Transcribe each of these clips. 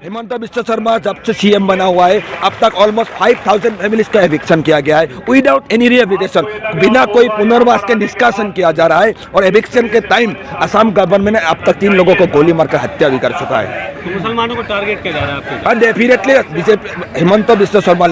हिमंता बिस्वा शर्मा जब से सीएम बना हुआ है अब तक ऑलमोस्ट 5000 फैमिलीज का एविक्शन किया गया है विदाउट एनी रिहेबिलिटेशन, बिना कोई पुनर्वास के निष्कासन किया जा रहा है। और एविक्शन के टाइम असम गवर्नमेंट ने अब तक 3 लोगों को गोली मारकर हत्या भी कर चुका है। तो मुसलमानों को टारगेट किया जा रहा है आपके? Definitely BJP Himanta Biswa Sarma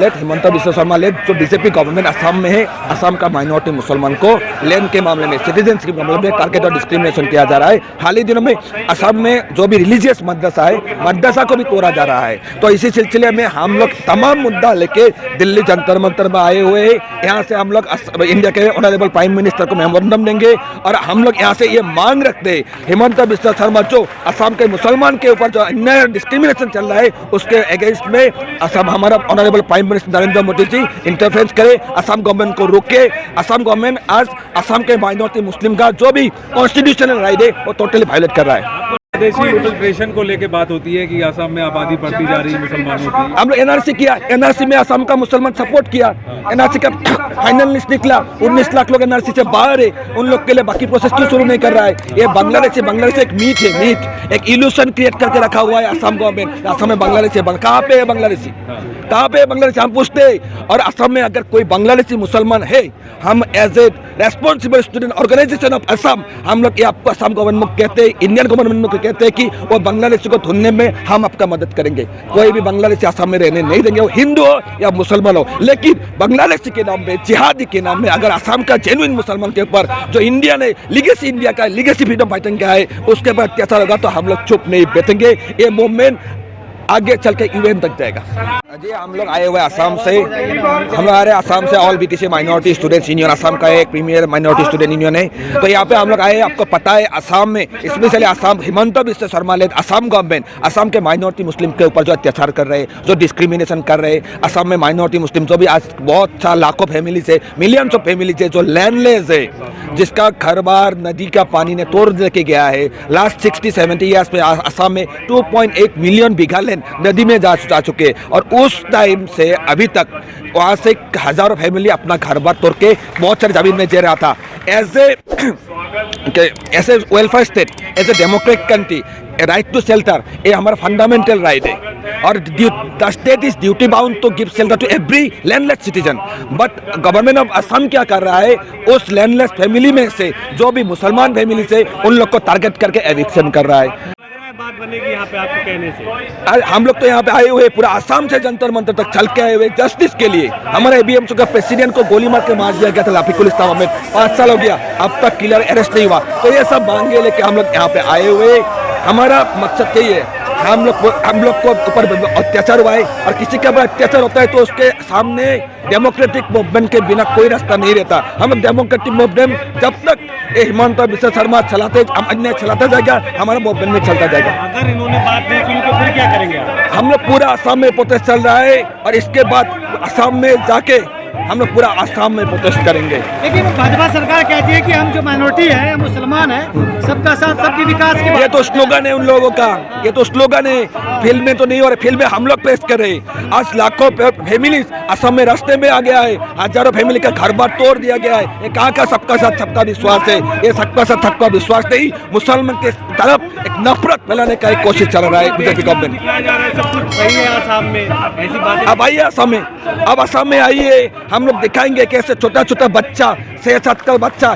led जो बीजेपी गवर्नमेंट असम में है, असम का माइनॉरिटी मुसलमान को लैंड के मामले में, सिटीजनशिप के मामले में टारगेट और डिस्क्रिमिनेशन किया जा रहा है। हाल ही दिनों में असम में जो भी रिलीजियस मदरसा है, मदरसा को भी तोड़ा जा रहा है। तो इसी सिलसिले में हम लोग तमाम मुद्दा लेके दिल्ली जंतर मंतर में आए हुए हैं। यहाँ से हम लोग इंडिया के ऑनरेबल प्राइम मिनिस्टर को मेमोरेंडम देंगे और हम लोग यहाँ से ये मांग रखते हैं हिमंता बिस्वा शर्मा जो असम के मुसलमान के ऊपर जो अन्याय डिस्क्रिमिनेशन चल रहा है उसके अगेंस्ट में असम हमारा honourable prime minister Narendra Modi ji interference करे, असम गवर्नमेंट को रोके। असम गवर्नमेंट आज असम के माइनॉरिटी मुस्लिम का जो भी कॉन्स्टिट्यूशनल राइट है वो टोटली वायलेट कर रहा है। देशी इन्फिल्ट्रेशन को लेके बात होती है कि असम में आबादी बढ़ती जा रही है मुसलमानों की। हम लोग एनआरसी किया, एनआरसी में असम का मुसलमान सपोर्ट किया। एनआरसी का फाइनल लिस्ट निकला, 19 लाख लोग एनआरसी से बाहर है। उन लोग के लिए बाकी प्रोसेस क्यों शुरू नहीं कर रहा है? ये बांग्लादेश एक मीट है, एक इल्यूशन क्रिएट करके रखा हुआ है असम गवर्नमेंट। असम में बांग्लादेश है, कहाँ पे है बांग्लादेशी? कहाँ पे है बांग्लादेशी? हम पूछते हैं। और असम में अगर कोई बांग्लादेशी मुसलमान है, हम as a responsible student organisation of Assam हम लोग ये आपको असम गवर्नमेंट कहते हैं, इंडियन गवर्नमेंट को कहते हैं कि वो बांग्लादेशी को ढूंढने में हम आपका मदद करेंगे। कोई भी बांग्लादेशी असम में रहने नहीं देंगे, वो हिंदू हो या मुसलमान हो। लेकिन बांग्लादेशी के नाम पे, जिहादी के नाम में अगर असम का जेन्युइन मुसलमान के ऊपर जो इंडिया ने लिगेसी इंडिया का लिगेसी फ्रीडम फाइटिंग का है उसके ऊपर अत्याचार होगा तो हम लोग चुप नहीं बैठेंगे। ये मूवमेंट आगे चल के यूएन तक जाएगा। जी हम लोग आए हुए असम से, हम लोग आ रहे हैं असम से। All BTC minority students union Assam का एक प्रीमियर माइनॉरिटी स्टूडेंट यूनियन है। तो यहाँ पे हम लोग आए, आपको पता है असम में specially Assam Himanta Biswa Sarma led Assam government Assam के माइनॉरिटी मुस्लिम के ऊपर जो अत्याचार कर रहे हैं, जो डिस्क्रिमिनेशन कर रहे हैं। असम में माइनॉरिटी मुस्लिम जो भी आज बहुत सा लाखों फैमिलीज है, मिलियंस ऑफ फैमिलीज है जो लैंडलेस है, जिसका घर बार नदी का पानी ने तोड़ देके गया है। लास्ट 60-70 ईयर्स में असम में 2.8 मिलियन बीघा लैंड नदी में जा चुके और उस टाइम से अभी तक वहाँ से हजारों फैमिली अपना घर बार तोड़ के बहुत सारी जमीन में जी रहा था। As a welfare state, as a democratic country, right to shelter ये हमारा फंडामेंटल राइट है और the state is duty bound to give shelter to every landless citizen. But government of Assam क्या कर रहा है, उस लैंडलेस फैमिली में से जो भी मुसलमान फैमिली से उन लोग को टारगेट करके एविक्शन कर रहा है। बात बनेगी यहाँ पे आपके कहने से? हम लोग तो यहाँ पे आए हुए पूरा असम से जंतर मंतर तक चल के आए हुए जस्टिस के लिए। हमारे एबीएमसी का प्रेसिडेंट को गोली मार के मार दिया गया था लाफिकुल इस्लाम में, 5 साल हो गया, अब तक किलर अरेस्ट नहीं हुआ। तो ये सब मांगे लेके हम लोग यहाँ पे आए हुए। हमारा मकसद यही है, हम लोग को ऊपर अत्याचार हुआ है और किसी के ऊपर अत्याचार होता है तो उसके सामने डेमोक्रेटिक मूवमेंट के बिना कोई रास्ता नहीं रहता। हम डेमोक्रेटिक मूवमेंट जब तक हिमंता बिस्वा शर्मा चलाते अन्याय चलाता जाएगा, हमारा मूवमेंट में चलता जाएगा। अगर इन्होंने बात नहीं सुनी तो फिर क्या करेंगे? हम लोग पूरा असम में प्रोटेस्ट चल रहा है और इसके बाद असम में जाके हम लोग पूरा असम में प्रोटेस्ट करेंगे। लेकिन भाजपा सरकार कहती है कि हम जो माइनॉरिटी है, मुसलमान है, सबका साथ सबके विकास की। ये तो स्लोगन है उन लोगों का, ये तो स्लोगन है, फिल्म में तो नहीं हो रहा। फिल्म में हम लोग पेश कर रहे हैं। आज लाखों फैमिली असम में रास्ते में आ गया है, हजारों फैमिली का घर बार तोड़ दिया गया है। ये कहाँ का सबका साथ सबका विश्वास है? ये सबका साथ सबका विश्वास नहीं, मुसलमान के तरफ एक नफरत फैलाने का एक कोशिश चल रहा है बीजेपी गवर्नमेंट। अब आइए असम में, अब असम में आइए, हम लोग दिखाएंगे कैसे छोटा छोटा बच्चा 6-7 का बच्चा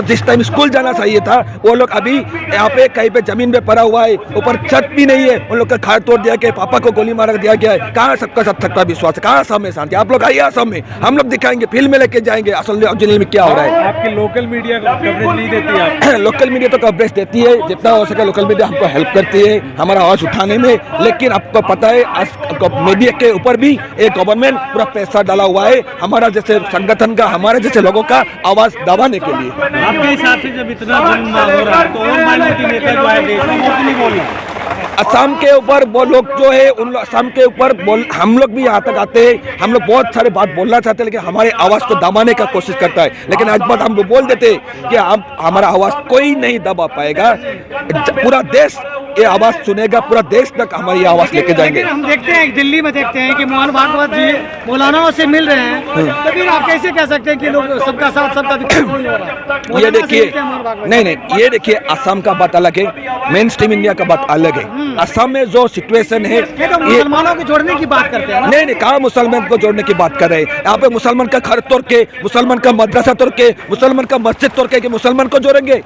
जिस टाइम स्कूल जाना चाहिए था वो लोग अभी यहाँ पे कहीं पे जमीन पे पड़ा हुआ है, ऊपर छत भी नहीं है, उन लोग का घर तोड़ दिया गया, पापा को गोली मार दिया गया है। कहाँ सबका सब सबका विश्वास है? कहाँ असम में शांति? आप लोग आइए असम में, हम लोग दिखाएंगे, फिल्म में लेके जाएंगे असल ओरिजिनल में क्या हो रहा है। आपकी लोकल मीडिया कवरेज नहीं देती है? लोकल मीडिया तो कवरेज देती है, जितना हो सके लोकल मीडिया हमको हेल्प करती है हमारा आवाज उठाने में। लेकिन आपको पता है मीडिया के ऊपर भी एक गवर्नमेंट पूरा पैसा डाला हुआ है हमारा जैसे संगठन का, हमारे जैसे लोगों का आवाज दबाने के लिए। आपके हिसाब से जब इतना जुल्म हो रहा है तो और माइनॉरिटी नेता जो है देश में नहीं बोल असम के ऊपर वो लोग जो है उन असम के ऊपर हम लोग भी यहाँ तक आते हैं, हम लोग बहुत सारे बात बोलना चाहते हैं लेकिन हमारे आवाज़ को दबाने का कोशिश करता है। लेकिन आज बात हम लोग बोल देते कि हमारा आवाज़ कोई नहीं दबा पाएगा, पूरा देश ये आवाज़ सुनेगा, पूरा देश तक हमारी आवाज़ लेके जाएंगे। हम देखते हैं दिल्ली में देखते हैं कि मोहन भागवत जी मौलानाओं से मिल रहे हैं, तो फिर आप कैसे कह सकते हैं कि लोग सबका साथ सबका विकास नहीं हो रहा? ये देखिए, नहीं ये देखिए, असम का बात अलग है, मेन स्ट्रीम इंडिया का बात अलग है। असम में जो सिचुएशन है ये तो ये मुसलमानों को जोड़ने की बात करते हैं ना। नहीं कहा मुसलमान को जोड़ने की बात कर रहे हैं। यहाँ पे मुसलमान का घर तोड़ के, मुसलमान का मदरसा तोड़ के, मुसलमान का मस्जिद तोड़ के कि मुसलमान को जोड़ेंगे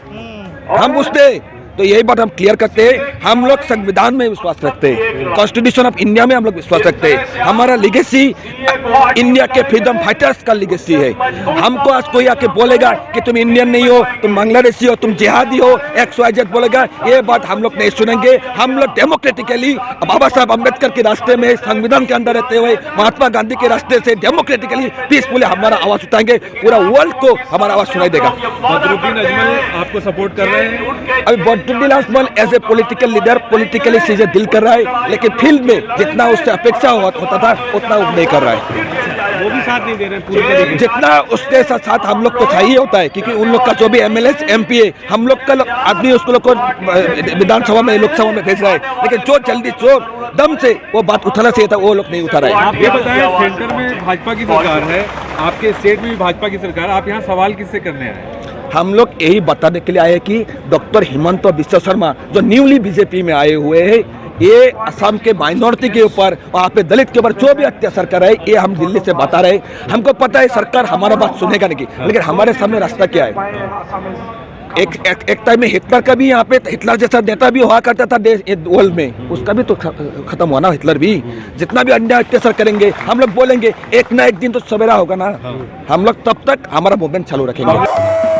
हम पूछते। तो यही बात हम क्लियर करते हैं, हम लोग संविधान में विश्वास रखते हैं, कॉन्स्टिट्यूशन ऑफ इंडिया में हम लोग विश्वास रखते हैं। हमारा लिगेसी इंडिया के फ्रीडम फाइटर्स का लिगेसी है। हमको आज कोई आके बोलेगा कि तुम इंडियन नहीं हो, तुम बांग्लादेशी हो, तुम जिहादी हो, XYZ बोलेगा, ये बात हम लोग नहीं सुनेंगे। हम लोग डेमोक्रेटिकली बाबा साहब अम्बेडकर के रास्ते में, संविधान के अंदर रहते हुए, महात्मा गांधी के रास्ते से डेमोक्रेटिकली पीसफुली हमारा आवाज उठाएंगे, पूरा वर्ल्ड को हमारा आवाज सुनाई देगा। बदरुद्दीन अजमल आपको सपोर्ट कर रहे हैं? अभी Badruddin Ajmal as a political leader politically चीजें डील कर रहा है, लेकिन फील्ड में जितना उससे अपेक्षा होता था उतना वो नहीं कर रहा है। वो भी साथ नहीं दे रहे पूरी तरीके से। जितना उसके साथ हम लोग को चाहिए होता है, क्योंकि उन लोग का जो भी MLA MP है, हम लोग का आदमी उसको लोग को विधानसभा में, लोकसभा में भेज रहा है, लेकिन जो जल्दी जो दम से वो बात उठाना चाहिए था वो लोग नहीं उठा रहा है। आप ये बताएं, सेंटर में भाजपा की सरकार है, आपके स्टेट में भी भाजपा की सरकार है, आप यहाँ सवाल किससे करने आए हैं? हम लोग यही बताने के लिए आए कि डॉक्टर हिमंत बिश्व शर्मा जो न्यूली बीजेपी में आए हुए हैं, ये असम के माइनॉरिटी के ऊपर, वहाँ पे दलित के ऊपर जो भी अत्याचार कर रहे हैं, ये हम दिल्ली से बता रहे हैं। हमको पता है सरकार हमारा बात सुनेगा नहीं, लेकिन हमारे सामने रास्ता क्या है। एक टाइम में हिटलर का भी यहाँ पे, हिटलर जैसा नेता भी हुआ करता था देश वर्ल्ड में, उसका भी तो खत्म हुआ ना हिटलर भी। जितना भी अन्याय अत्याचार करेंगे हम लोग बोलेंगे, एक ना एक दिन तो सवेरा होगा ना। हम लोग तब तक हमारा मूवमेंट चालू रखेंगे।